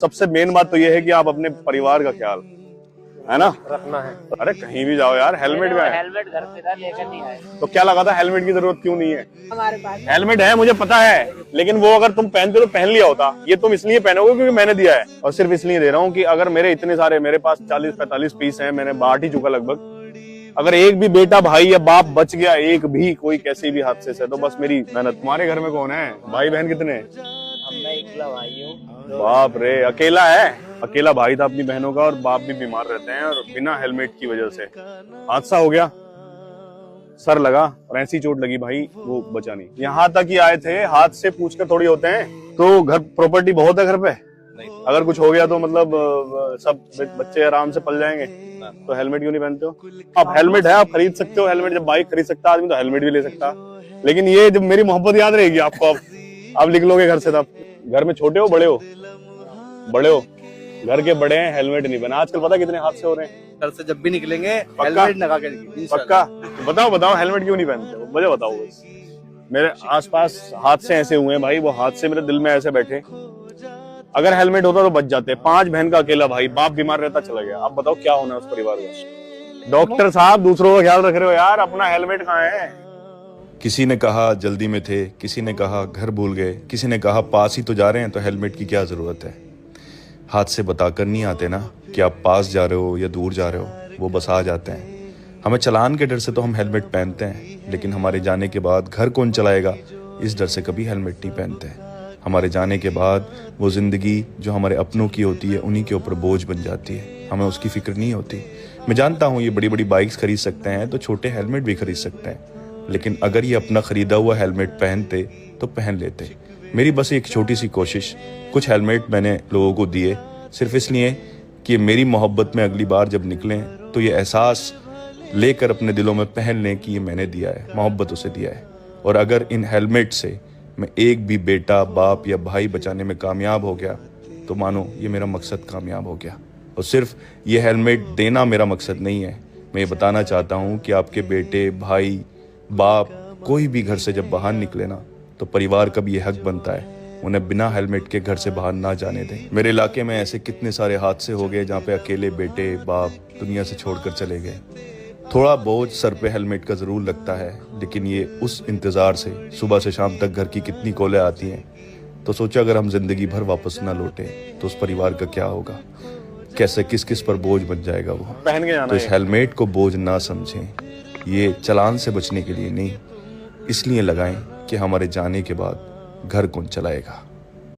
सबसे मेन बात तो ये है कि आप अपने परिवार का ख्याल है ना रखना है। अरे कहीं भी जाओ यार, हेलमेट का है। हेलमेट घर पे था, लेकर नहीं आए। तो क्या लगा था, हेलमेट की जरूरत क्यों नहीं है? हमारे पास हेलमेट है, मुझे पता है, लेकिन वो अगर तुम पहनते तो पहन लिया होता। ये तुम इसलिए पहनोगे क्योंकि मैंने दिया है, और सिर्फ इसलिए दे रहा हूँ कि अगर मेरे इतने सारे, मेरे पास 40-45 पीस हैं, मैंने बांट ही चुका लगभग। अगर एक भी बेटा, भाई या बाप बच गया, एक भी कोई कैसे भी हादसे से, तो बस मेरी मेहनत। तुम्हारे घर में कौन है, भाई बहन कितने? मैं इकला भाई हूँ। बाप रे, अकेला है? अकेला भाई था अपनी बहनों का, और बाप भी बीमार रहते हैं, और बिना हेलमेट की वजह से हादसा हो गया, सर लगा और ऐसी चोट लगी भाई, वो बचा नहीं। यहाँ तक ही आए थे, हाथ से पूछकर थोड़ी होते हैं। तो घर प्रॉपर्टी बहुत है घर पे, अगर कुछ हो गया तो मतलब सब बच्चे आराम से पल जाएंगे। तो हेलमेट क्यों नहीं पहनते हो? आप हेलमेट है, आप खरीद सकते हो हेलमेट। जब बाइक खरीद सकता आदमी तो हेलमेट भी ले सकता। लेकिन ये जब मेरी मोहब्बत याद रहेगी आपको, आप लिख लोगे घर से। तब घर में छोटे हो बड़े हो? बड़े हो, घर के बड़े हैं, हेलमेट नहीं बना। आजकल पता कितने हादसे हो रहे हैं। घर से जब भी निकलेंगे पक्का? हेलमेट लगा के पक्का? बताओ बताओ, हेलमेट क्यों नहीं पहनते हो, मुझे बताओ बस। मेरे आसपास हादसे ऐसे हुए हैं भाई, वो हादसे मेरे दिल में ऐसे बैठे। अगर हेलमेट होता तो बच जाते। 5 बहन का अकेला भाई, बाप बीमार रहता चला गया। आप बताओ क्या होना है उस परिवार का? डॉक्टर साहब, दूसरों का ख्याल रख रहे हो यार, अपना हेलमेट कहाँ है? किसी ने कहा जल्दी में थे, किसी ने कहा घर भूल गए, किसी ने कहा पास ही तो जा रहे हैं तो हेलमेट की क्या ज़रूरत है। हाथ से बताकर नहीं आते ना कि आप पास जा रहे हो या दूर जा रहे हो, वो बस आ जाते हैं। हमें चलान के डर से तो हम हेलमेट पहनते हैं, लेकिन हमारे जाने के बाद घर कौन चलाएगा इस डर से कभी हेलमेट नहीं पहनते हैं। हमारे जाने के बाद वो ज़िंदगी जो हमारे अपनों की होती है, उन्हीं के ऊपर बोझ बन जाती है, हमें उसकी फिक्र नहीं होती। मैं जानता हूँ ये बड़ी बड़ी बाइक्स खरीद सकते हैं तो छोटे हेलमेट भी खरीद सकते हैं, लेकिन अगर ये अपना खरीदा हुआ हेलमेट पहनते तो पहन लेते। मेरी बस एक छोटी सी कोशिश, कुछ हेलमेट मैंने लोगों को दिए सिर्फ इसलिए कि मेरी मोहब्बत में अगली बार जब निकलें तो ये एहसास लेकर अपने दिलों में पहन लें कि ये मैंने दिया है, मोहब्बतों से दिया है। और अगर इन हेलमेट से मैं एक भी बेटा, बाप या भाई बचाने में कामयाब हो गया तो मानो ये मेरा मकसद कामयाब हो गया। और सिर्फ ये हेलमेट देना मेरा मकसद नहीं है, मैं ये बताना चाहता हूँ कि आपके बेटे, भाई, बाप कोई भी घर से जब बाहर निकले ना, तो परिवार का भी ये हक बनता है उन्हें बिना हेलमेट के घर से बाहर ना जाने दें। मेरे इलाके में ऐसे कितने सारे हादसे हो गए जहाँ पे अकेले बेटे, बाप दुनिया से छोड़कर चले गए। थोड़ा बोझ सर पे हेलमेट का ज़रूर लगता है, लेकिन ये उस इंतज़ार से सुबह से शाम तक घर की कितनी कॉलें आती हैं। तो सोचा अगर हम ज़िंदगी भर वापस ना लौटे तो उस परिवार का क्या होगा, कैसे किस किस पर बोझ बन जाएगा वो। पहन के जाना तो इस है। हेलमेट को बोझ ना समझें, ये चालान से बचने के लिए नहीं, इसलिए लगाएं कि हमारे जाने के बाद घर कौन चलाएगा।